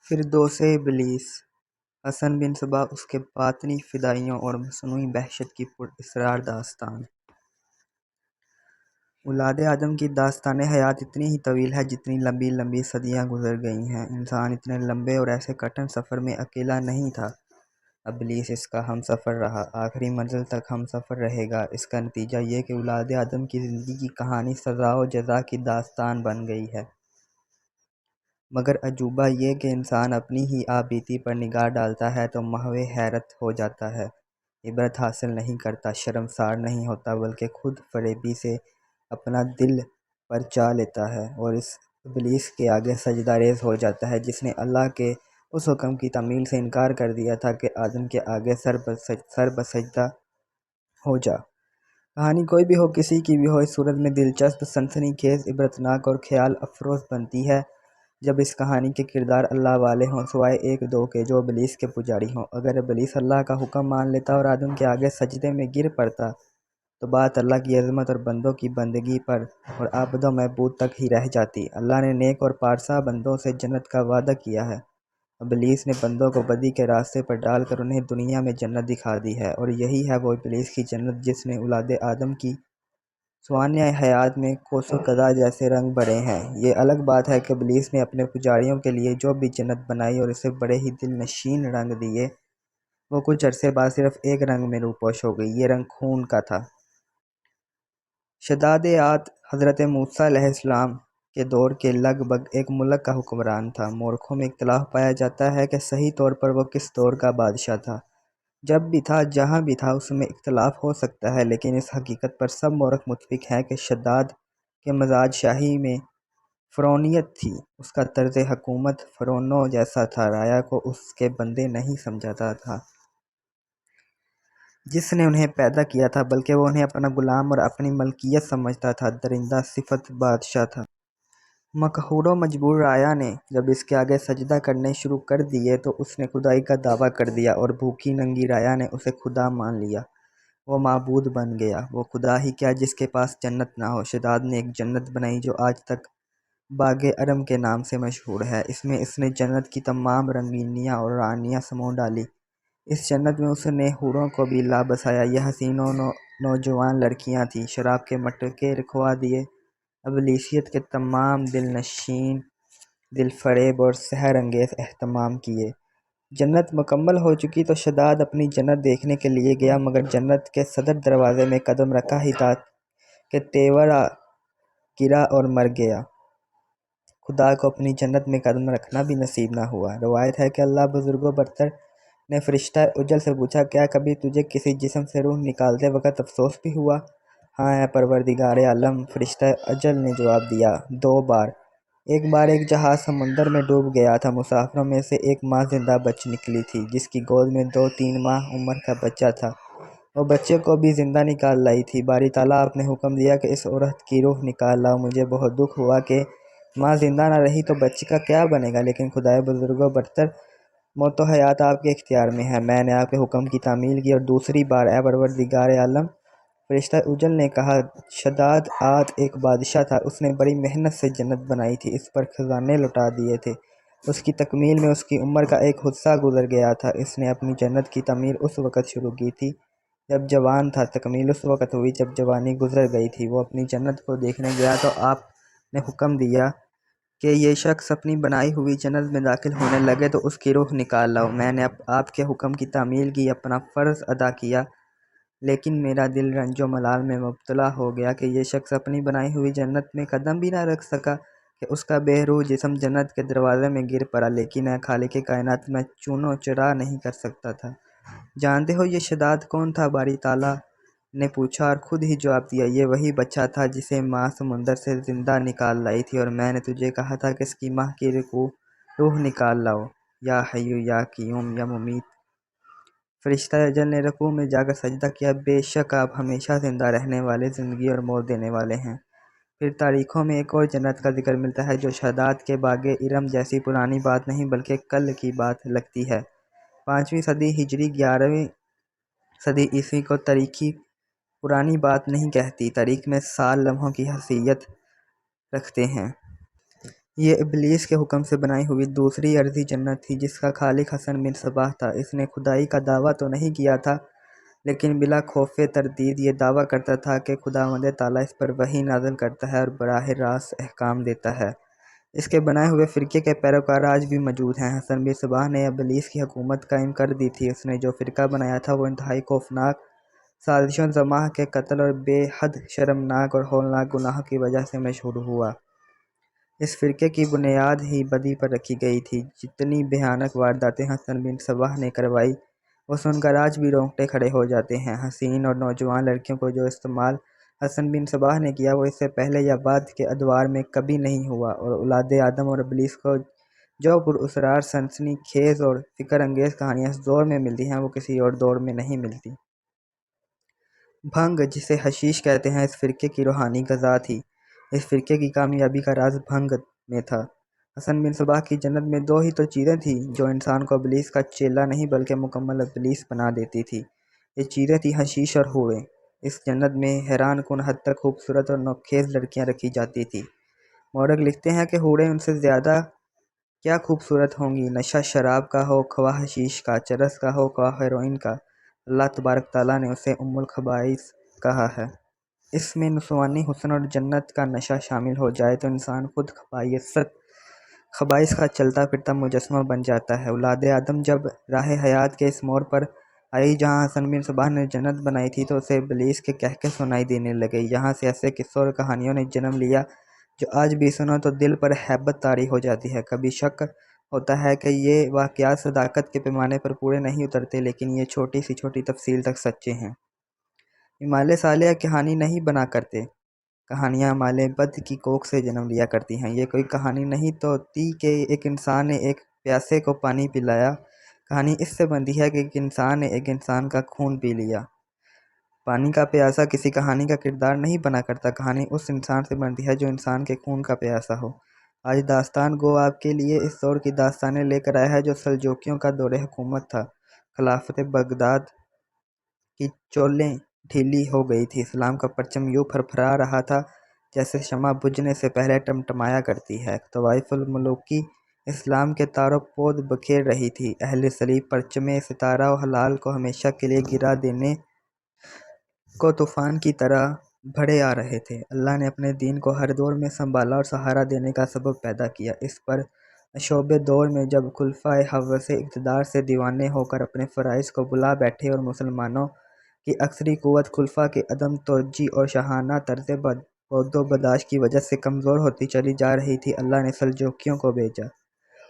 فردوس ابلیس حسن بن صبا اس کے باطنی فدائیوں اور مصنوعی وحشت کی پراسرار داستان۔ اولاد آدم کی داستان حیات اتنی ہی طویل ہے جتنی لمبی لمبی صدیاں گزر گئی ہیں۔ انسان اتنے لمبے اور ایسے کٹھن سفر میں اکیلا نہیں تھا۔ ابلیس اس کا ہم سفر رہا، آخری منزل تک ہم سفر رہے گا۔ اس کا نتیجہ یہ کہ اولاد آدم کی زندگی کی کہانی سزا و جزا کی داستان بن گئی ہے۔ مگر عجوبہ یہ کہ انسان اپنی ہی آپ بیتی پر نگاہ ڈالتا ہے تو محو حیرت ہو جاتا ہے، عبرت حاصل نہیں کرتا، شرمسار نہیں ہوتا، بلکہ خود فریبی سے اپنا دل پرچا لیتا ہے اور اس ابلیس کے آگے سجدہ ریز ہو جاتا ہے جس نے اللہ کے اس حکم کی تعمیل سے انکار کر دیا تھا کہ آدم کے آگے سر بسجدہ ہو جا۔ کہانی کوئی بھی ہو، کسی کی بھی ہو، اس صورت میں دلچسپ، سنسنی خیز، عبرتناک اور خیال افروز بنتی ہے جب اس کہانی کے کردار اللہ والے ہوں، سوائے ایک دو کے جو ابلیس کے پجاری ہوں۔ اگر ابلیس اللہ کا حکم مان لیتا اور آدم کے آگے سجدے میں گر پڑتا تو بات اللہ کی عظمت اور بندوں کی بندگی پر اور عابد و معبود تک ہی رہ جاتی۔ اللہ نے نیک اور پارسا بندوں سے جنت کا وعدہ کیا ہے۔ ابلیس نے بندوں کو بدی کے راستے پر ڈال کر انہیں دنیا میں جنت دکھا دی ہے، اور یہی ہے وہ ابلیس کی جنت جس نے اولاد آدم کی سوانح حیات میں کوس و قزح جیسے رنگ بھرے ہیں۔ یہ الگ بات ہے کہ ابلیس نے اپنے پجاریوں کے لیے جو بھی جنت بنائی اور اسے بڑے ہی دل نشین رنگ دیے، وہ کچھ عرصے بعد صرف ایک رنگ میں روپوش ہو گئی۔ یہ رنگ خون کا تھا۔ شداد عاد حضرت موسیٰ علیہ السلام کے دور کے لگ بھگ ایک ملک کا حکمران تھا۔ مورخوں میں اختلاف پایا جاتا ہے کہ صحیح طور پر وہ کس دور کا بادشاہ تھا۔ جب بھی تھا، جہاں بھی تھا، اس میں اختلاف ہو سکتا ہے، لیکن اس حقیقت پر سب مورخ متفق ہیں کہ شداد کے مزاج شاہی میں فرعونیت تھی۔ اس کا طرز حکومت فرعونوں جیسا تھا، رعایا کو اس کے بندے نہیں سمجھتا تھا جس نے انہیں پیدا کیا تھا، بلکہ وہ انہیں اپنا غلام اور اپنی ملکیت سمجھتا تھا۔ درندہ صفت بادشاہ تھا۔ مقہور و مجبور رعایا نے جب اس کے آگے سجدہ کرنے شروع کر دیے تو اس نے خدائی کا دعویٰ کر دیا، اور بھوکی ننگی رعایا نے اسے خدا مان لیا۔ وہ معبود بن گیا۔ وہ خدا ہی کیا جس کے پاس جنت نہ ہو۔ شداد نے ایک جنت بنائی جو آج تک باغ ارم کے نام سے مشہور ہے۔ اس میں اس نے جنت کی تمام رنگینیاں اور رعنیاں سمو ڈالی۔ اس جنت میں اس نے حوروں کو بھی لا بسایا۔ یہ حسین و نوجوان لڑکیاں تھیں۔ شراب کے مٹکے رکھوا دیے۔ ابلیسیت کے تمام دل نشین، دل فریب اور سحر انگیز اہتمام کیے۔ جنت مکمل ہو چکی تو شداد اپنی جنت دیکھنے کے لیے گیا، مگر جنت کے صدر دروازے میں قدم رکھا ہی تھا کہ تیور آ گرا اور مر گیا۔ خدا کو اپنی جنت میں قدم رکھنا بھی نصیب نہ ہوا۔ روایت ہے کہ اللہ بزرگ و برتر نے فرشتہ اجل سے پوچھا، کیا کبھی تجھے کسی جسم سے روح نکالتے وقت افسوس بھی ہوا؟ ہاں اے پروردگار عالم، فرشتہ اجل نے جواب دیا، 2 بار۔ ایک بار ایک جہاز سمندر میں ڈوب گیا تھا۔ مسافروں میں سے ایک ماں زندہ بچ نکلی تھی جس کی گود میں 2-3 ماہ عمر کا بچہ تھا۔ وہ بچے کو بھی زندہ نکال لائی تھی۔ باری تعالیٰ آپ نے حکم دیا کہ اس عورت کی روح نکال لاؤ۔ مجھے بہت دکھ ہوا کہ ماں زندہ نہ رہی تو بچے کا کیا بنے گا، لیکن خدائے بزرگ و برتر، موت و حیات آپ کے اختیار میں ہے۔ میں نے آپ کے حکم کی تعمیل کی اور دوسری بار اے پروردگار عالم، فرشتہ اجل نے کہا، شداد عاد ایک بادشاہ تھا، اس نے بڑی محنت سے جنت بنائی تھی، اس پر خزانے لٹا دیے تھے۔ اس کی تکمیل میں اس کی عمر کا ایک حصہ گزر گیا تھا۔ اس نے اپنی جنت کی تعمیر اس وقت شروع کی تھی جب جوان تھا، تکمیل اس وقت ہوئی جب جوانی گزر گئی تھی۔ وہ اپنی جنت کو دیکھنے گیا تو آپ نے حکم دیا کہ یہ شخص اپنی بنائی ہوئی جنت میں داخل ہونے لگے تو اس کی روح نکال لاؤ۔ میں نے آپ کے حکم کی تعمیل کی، اپنا فرض ادا کیا، لیکن میرا دل رنج و ملال میں مبتلا ہو گیا کہ یہ شخص اپنی بنائی ہوئی جنت میں قدم بھی نہ رکھ سکا کہ اس کا بے روح جسم جنت کے دروازے میں گر پڑا۔ لیکن اے خالق کائنات، میں چون و چرا نہیں کر سکتا تھا۔ جانتے ہو یہ شداد کون تھا؟ باری تعالیٰ نے پوچھا اور خود ہی جواب دیا، یہ وہی بچہ تھا جسے ماں سمندر سے زندہ نکال لائی تھی، اور میں نے تجھے کہا تھا کہ اس کی ماں کی روح نکال لاؤ۔ یا حیو یا قیوم یا ممیت۔ فرشتہ اجل نے رکوع میں جا کر سجدہ کیا، بے شک آپ ہمیشہ زندہ رہنے والے، زندگی اور موت دینے والے ہیں۔ پھر تاریخوں میں ایک اور جنت کا ذکر ملتا ہے جو شداد کے باغ ارم جیسی پرانی بات نہیں بلکہ کل کی بات لگتی ہے۔ 5ویں صدی ہجری 11ویں صدی عیسوی کو تاریخی پرانی بات نہیں کہتی۔ تاریخ میں سال لمحوں کی حیثیت رکھتے ہیں۔ یہ ابلیس کے حکم سے بنائی ہوئی دوسری ارضی جنت تھی جس کا خالق حسن بن صباح تھا۔ اس نے خدائی کا دعویٰ تو نہیں کیا تھا لیکن بلا خوف تردید یہ دعویٰ کرتا تھا کہ خداوند تعالیٰ اس پر وحی نازل کرتا ہے اور براہ راست احکام دیتا ہے۔ اس کے بنائے ہوئے فرقے کے پیروکار آج بھی موجود ہیں۔ حسن بن صباح نے ابلیس کی حکومت قائم کر دی تھی۔ اس نے جو فرقہ بنایا تھا وہ انتہائی خوفناک سازشوں، جماح کے قتل اور بے حد شرمناک اور ہولناک گناہوں کی وجہ سے مشہور ہوا۔ اس فرقے کی بنیاد ہی بدی پر رکھی گئی تھی۔ جتنی بھیانک وارداتیں حسن بن صباح نے کروائی وہ سن کر آج بھی رونگٹے کھڑے ہو جاتے ہیں۔ حسین اور نوجوان لڑکیوں کو جو استعمال حسن بن صباح نے کیا وہ اس سے پہلے یا بعد کے ادوار میں کبھی نہیں ہوا، اور اولاد آدم اور ابلیس کو جو پراسرار، سنسنی خیز اور فکر انگیز کہانیاں اس دور میں ملتی ہیں وہ کسی اور دور میں نہیں ملتی۔ بھنگ، جسے حشیش کہتے ہیں، اس فرقے کی روحانی غذا تھی۔ اس فرقے کی کامیابی کا راز بھنگ میں تھا۔ حسن بن صباح کی جنت میں دو ہی تو چیزیں تھیں جو انسان کو ابلیس کا چیلا نہیں بلکہ مکمل ابلیس بنا دیتی تھی۔ یہ چیزیں تھیں حشیش اور حوریں۔ اس جنت میں حیران کن حد تک خوبصورت اور نوخیز لڑکیاں رکھی جاتی تھیں۔ مورخ لکھتے ہیں کہ حوریں ان سے زیادہ کیا خوبصورت ہوں گی، نشہ شراب کا ہو خواہ حشیش کا، چرس کا ہو خواہ ہیروئن کا، اللہ تبارک تعالیٰ نے اسے ام الخبائث کہا ہے۔ اس میں نسوانی حسن اور جنت کا نشہ شامل ہو جائے تو انسان خود خبائث کا چلتا پھرتا مجسمہ بن جاتا ہے۔ اولاد آدم جب راہ حیات کے اس موڑ پر آئی جہاں حسن بن صباح نے جنت بنائی تھی تو اسے ابلیس کے کہکے سنائی دینے لگے۔ یہاں سے ایسے قصوں اور کہانیوں نے جنم لیا جو آج بھی سنو تو دل پر ہیبت طاری ہو جاتی ہے۔ کبھی شک ہوتا ہے کہ یہ واقعات صداقت کے پیمانے پر پورے نہیں اترتے، لیکن یہ چھوٹی سی چھوٹی تفصیل تک سچے ہیں۔ امال صالح کہانی نہیں بنا کرتے، کہانیاں مال بد کی کوکھ سے جنم لیا کرتی ہیں۔ یہ کوئی کہانی نہیں تو ہوتی کہ ایک انسان نے ایک پیاسے کو پانی پلایا، کہانی اس سے بنتی ہے کہ ایک انسان نے ایک انسان کا خون پی لیا۔ پانی کا پیاسا کسی کہانی کا کردار نہیں بنا کرتا، کہانی اس انسان سے بنتی ہے جو انسان کے خون کا پیاسا ہو۔ آج داستان گو آپ کے لیے اس دور کی داستانیں لے کر آیا ہے جو سلجوکیوں کا دور حکومت تھا۔ خلافت بغداد کی چولیں ڈھیلی ہو گئی تھی، اسلام کا پرچم یوں پھرپھرا رہا تھا جیسے شمع بجھنے سے پہلے ٹمٹمایا کرتی ہے۔ طوائف الملوکی اسلام کے تار و پود بکھیر رہی تھی۔ اہل صلیب پرچم ستارہ و ہلال کو ہمیشہ کے لیے گرا دینے کو طوفان کی طرح بڑھے آ رہے تھے۔ اللہ نے اپنے دین کو ہر دور میں سنبھالا اور سہارا دینے کا سبب پیدا کیا۔ اس پر اشوب دور میں جب خلفائے حوث اقتدار سے دیوانے ہو کر اپنے فرائض کو بھلا بیٹھے اور مسلمانوں کی اکثری قوت خلفاء کی عدم توجہی اور شاہانہ طرز بود و برداشت کی وجہ سے کمزور ہوتی چلی جا رہی تھی، اللہ نے سلجوکیوں کو بھیجا۔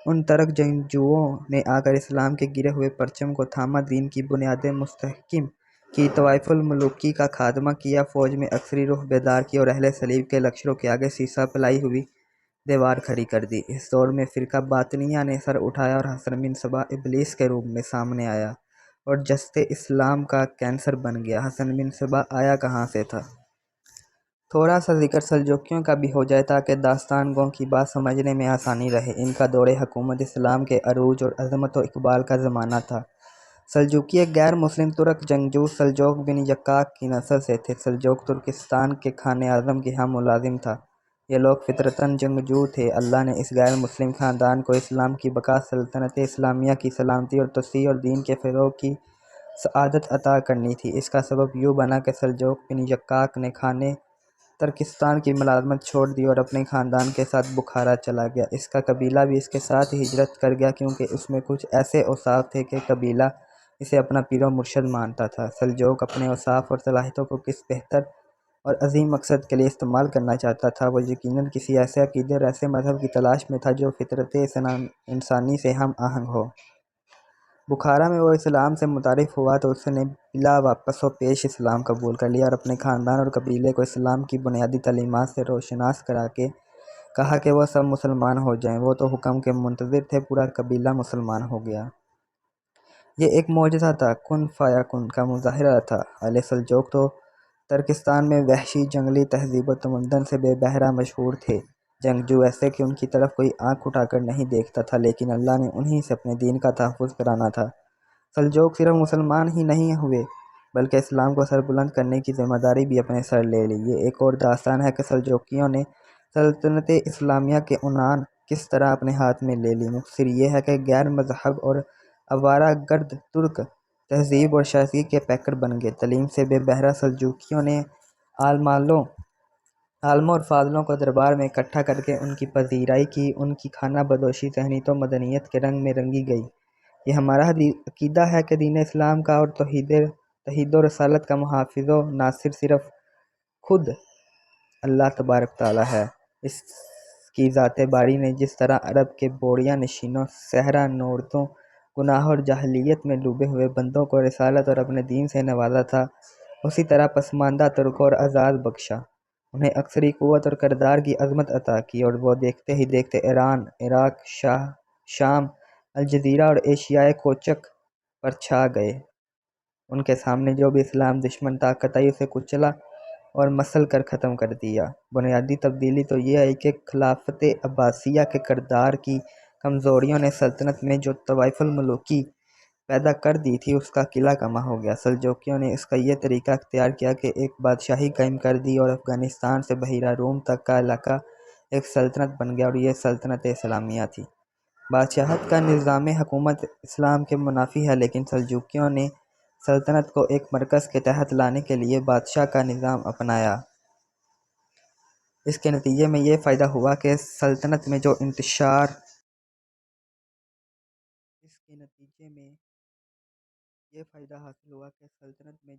ان ترک جنگجوؤں نے آ کر اسلام کے گرے ہوئے پرچم کو تھاما، دین کی بنیادیں مستحکم کی، طوائف الملوکی کا خاتمہ کیا، فوج میں اکثری روح بیدار کی اور اہل صلیب کے لشکروں کے آگے سیسہ پلائی ہوئی دیوار کھڑی کر دی۔ اس دور میں فرقہ باطنیہ نے سر اٹھایا اور حسن بن صباح ابلیس کے روپ میں سامنے آیا اور جسد اسلام کا کینسر بن گیا۔ حسن بن صباح آیا کہاں سے تھا؟ تھوڑا سا ذکر سلجوکیوں کا بھی ہو جائے تاکہ داستان گوں کی بات سمجھنے میں آسانی رہے۔ ان کا دور حکومت اسلام کے عروج اور عظمت و اقبال کا زمانہ تھا۔ سلجوقی ایک غیر مسلم ترک جنگجو سلجوق بن یقاق کی نسل سے تھے۔ سلجوق ترکستان کے خان اعظم کے ہاں ملازم تھا۔ یہ لوگ فطرتاً جنگجو تھے۔ اللہ نے اس غیر مسلم خاندان کو اسلام کی بقا، سلطنت اسلامیہ کی سلامتی اور توسیع اور دین کے فروغ کی سعادت عطا کرنی تھی۔ اس کا سبب یوں بنا کہ سلجوق بن یقاق نے خان ترکستان کی ملازمت چھوڑ دی اور اپنے خاندان کے ساتھ بخارا چلا گیا۔ اس کا قبیلہ بھی اس کے ساتھ ہجرت کر گیا کیونکہ اس میں کچھ ایسے اوصاف تھے کہ قبیلہ اسے اپنا پیر و مرشد مانتا تھا۔ سلجوق اپنے اوصاف اور صلاحیتوں کو کس بہتر اور عظیم مقصد کے لیے استعمال کرنا چاہتا تھا؟ وہ یقیناً کسی ایسے عقیدے اور ایسے مذہب کی تلاش میں تھا جو فطرت انسانی سے ہم آہنگ ہو۔ بخارا میں وہ اسلام سے متعارف ہوا تو اس نے بلا واپس و پیش اسلام قبول کر لیا اور اپنے خاندان اور قبیلے کو اسلام کی بنیادی تعلیمات سے روشناس کرا کے کہا کہ وہ سب مسلمان ہو جائیں۔ وہ تو حکم کے منتظر تھے، پورا قبیلہ مسلمان ہو گیا۔ یہ ایک معجزہ تھا، کن فیکون کا مظاہرہ تھا۔ اہل سلجوق تو ترکستان میں وحشی جنگلی تہذیب و تمدن سے بے بہرہ مشہور تھے، جنگجو ایسے کہ ان کی طرف کوئی آنکھ اٹھا کر نہیں دیکھتا تھا، لیکن اللہ نے انہی سے اپنے دین کا تحفظ کرانا تھا۔ سلجوق صرف مسلمان ہی نہیں ہوئے بلکہ اسلام کو سربلند کرنے کی ذمہ داری بھی اپنے سر لے لی۔ یہ ایک اور داستان ہے کہ سلجوقیوں نے سلطنت اسلامیہ کے عنان کس طرح اپنے ہاتھ میں لے لی۔ مختصر یہ ہے کہ غیر مذہب اور آوارہ گرد ترک تہذیب اور شائستگی کے پیکر بن گئے۔ تعلیم سے بے بہرہ سلجوقیوں نے عالموں اور فاضلوں کو دربار میں اکٹھا کر کے ان کی پذیرائی کی، ان کی خانہ بدوشی ذہنی و مدنیت کے رنگ میں رنگی گئی۔ یہ ہمارا عقیدہ ہے کہ دین اسلام کا اور توحید و رسالت کا محافظ و ناصر صرف خود اللہ تبارک تعالیٰ ہے۔ اس کی ذات باری نے جس طرح عرب کے بوڑیا نشینوں، صحرا نوردوں، گناہ اور جاہلیت میں ڈوبے ہوئے بندوں کو رسالت اور اپنے دین سے نوازا تھا، اسی طرح پسماندہ ترکوں اور آزاد بخشا۔ انہیں عسکری قوت اور کردار کی عظمت عطا کی اور وہ دیکھتے ہی دیکھتے ایران، عراق، شام، الجزیرہ اور ایشیائے کوچک پر چھا گئے۔ ان کے سامنے جو بھی اسلام دشمن طاقت آئی اسے کچلا اور مسل کر ختم کر دیا۔ بنیادی تبدیلی تو یہ آئی کہ خلافت عباسیہ کے کردار کی کمزوریوں نے سلطنت میں جو طوائف الملوکی پیدا کر دی تھی اس کا قلعہ کما ہو گیا۔ سلجوقیوں نے اس کا یہ طریقہ اختیار کیا کہ ایک بادشاہی قائم کر دی اور افغانستان سے بحیرہ روم تک کا علاقہ ایک سلطنت بن گیا اور یہ سلطنت اسلامیہ تھی۔ بادشاہت کا نظام حکومت اسلام کے منافی ہے، لیکن سلجوقیوں نے سلطنت کو ایک مرکز کے تحت لانے کے لیے بادشاہ کا نظام اپنایا۔ اس کے نتیجے میں یہ فائدہ حاصل ہوا کہ سلطنت میں جو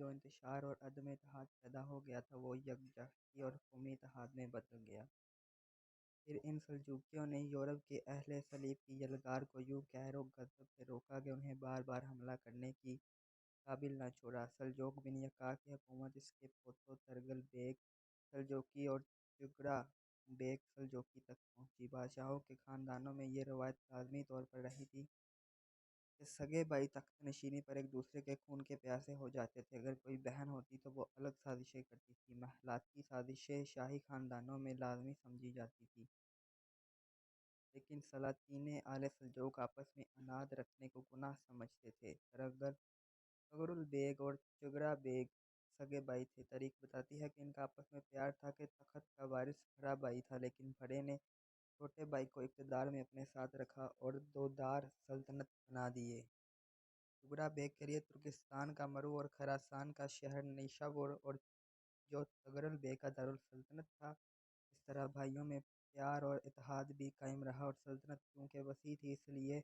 انتشار اور عدم اتحاد پیدا ہو گیا تھا وہ یکجہتی اور قومی اتحاد میں بدل گیا۔ پھر ان سلجوقیوں نے یورپ کے اہل صلیب کی یلغار کو یوں قہر و غضب سے روکا کہ انہیں بار بار حملہ کرنے کی قابل نہ چھوڑا۔ سلجوق بن یقا کی حکومت، اس کے پوتوں ترگل بیگ سلجوقی اور چگرا بیگ سلجوقی تک پہنچی۔ بادشاہوں کے خاندانوں میں یہ روایت لازمی طور پر رہی تھی کہ سگے بھائی تخت نشینی پر ایک دوسرے کے خون کے پیاسے ہو جاتے تھے۔ اگر کوئی بہن ہوتی تو وہ الگ سازشیں کرتی تھی۔ محلاتی سازشیں شاہی خاندانوں میں لازمی سمجھی جاتی تھی، لیکن سلاطین آل سلجوق آپس میں اناد رکھنے کو گناہ سمجھتے تھے۔ تغرل بیگ اور چگرا بیگ سگے بھائی تھے۔ تاریخ بتاتی ہے کہ ان کا آپس میں پیار تھا کہ تخت کا وارث بڑا بھائی تھا، لیکن بڑے نے چھوٹے بھائی کو اقتدار میں اپنے ساتھ رکھا اور دو دار سلطنت بنا دیے۔ چگرا بیگ کے لیے ترکستان کا مرو اور خراسان کا شہر نیشابور اور جو تغرل بیگ کا دارالسلطنت تھا۔ اس طرح بھائیوں میں پیار اور اتحاد بھی قائم رہا اور سلطنت چونکہ وسیع تھی اس لیے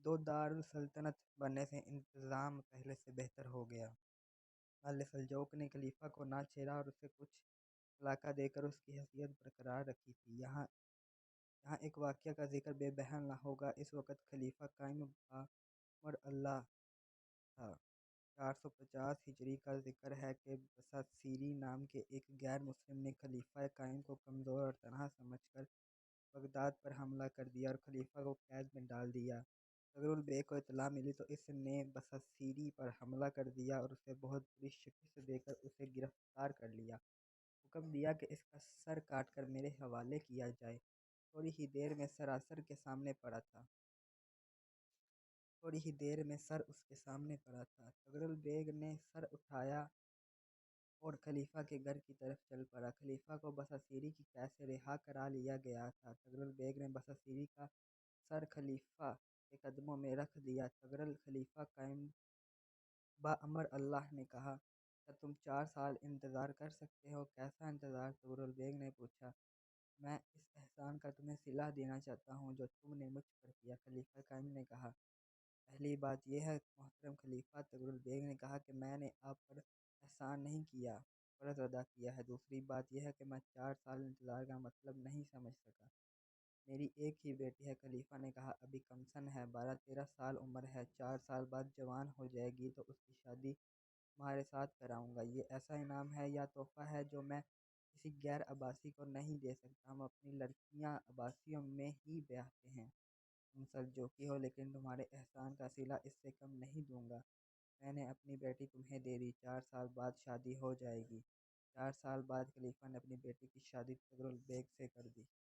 دو دارالسلطنت بننے سے انتظام پہلے سے بہتر ہو گیا۔ آل سلجوق نے خلیفہ کو نہ چھیڑا اور اسے کچھ علاقہ دے کر اس کی حیثیت برقرار رکھی تھی۔ یہاں ایک واقعہ کا ذکر بے بہل نہ ہوگا۔ اس وقت خلیفہ قائم بامر اللہ تھا۔ 450 ہجری کا ذکر ہے کہ بساصیری نام کے ایک غیر مسلم نے خلیفہ قائم کو کمزور اور تنہا سمجھ کر بغداد پر حملہ کر دیا اور خلیفہ کو قید میں ڈال دیا۔ تغرل بیگ کو اطلاع ملی تو اس نے بساصیری پر حملہ کر دیا اور اسے بہت بری شکست دے کر اسے گرفتار کر لیا۔ حکم دیا کہ اس کا سر کاٹ کر میرے حوالے کیا جائے۔ تھوڑی ہی دیر میں سر اس کے سامنے پڑا تھا۔ تغرل بیگ نے سر اٹھایا اور خلیفہ کے گھر کی طرف چل پڑا۔ خلیفہ کو بساصیری کی قید سے رہا کرا لیا گیا تھا۔ تغرل بیگ نے بساصیری کا سر خلیفہ کے قدموں میں رکھ دیا۔ تغرل خلیفہ قائم بامر اللہ نے کہا، کیا تم 4 سال انتظار کر سکتے ہو؟ کیسا انتظار؟ تغرل بیگ نے پوچھا۔ میں اس احسان کا تمہیں صلہ دینا چاہتا ہوں جو تم نے مجھ پر کیا۔ خلیفہ قائم نے کہا، پہلی بات یہ ہے محترم خلیفہ، تغرل بیگ نے کہا، کہ میں نے آپ پر احسان نہیں کیا، فرض ادا کیا ہے۔ دوسری بات یہ ہے کہ میں 4 سال انتظار کا مطلب نہیں سمجھ سکا۔ میری ایک ہی بیٹی ہے۔ خلیفہ نے کہا، ابھی کمسن ہے، 12-13 سال عمر ہے، 4 سال بعد جوان ہو جائے گی تو اس کی شادی تمہارے ساتھ کراؤں گا۔ یہ ایسا انعام ہے یا تحفہ ہے جو میں کسی غیر عباسی کو نہیں دے سکتا۔ ہم اپنی لڑکیاں عباسیوں میں ہی بیاہتے ہیں۔ تم سلجوقی ہو لیکن تمہارے احسان کا صلہ اس سے کم نہیں دوں گا۔ میں نے اپنی بیٹی تمہیں دے دی، 4 سال بعد شادی ہو جائے گی۔ 4 سال بعد خلیفہ نے اپنی بیٹی کی شادی تغرل بیگ سے کر دی۔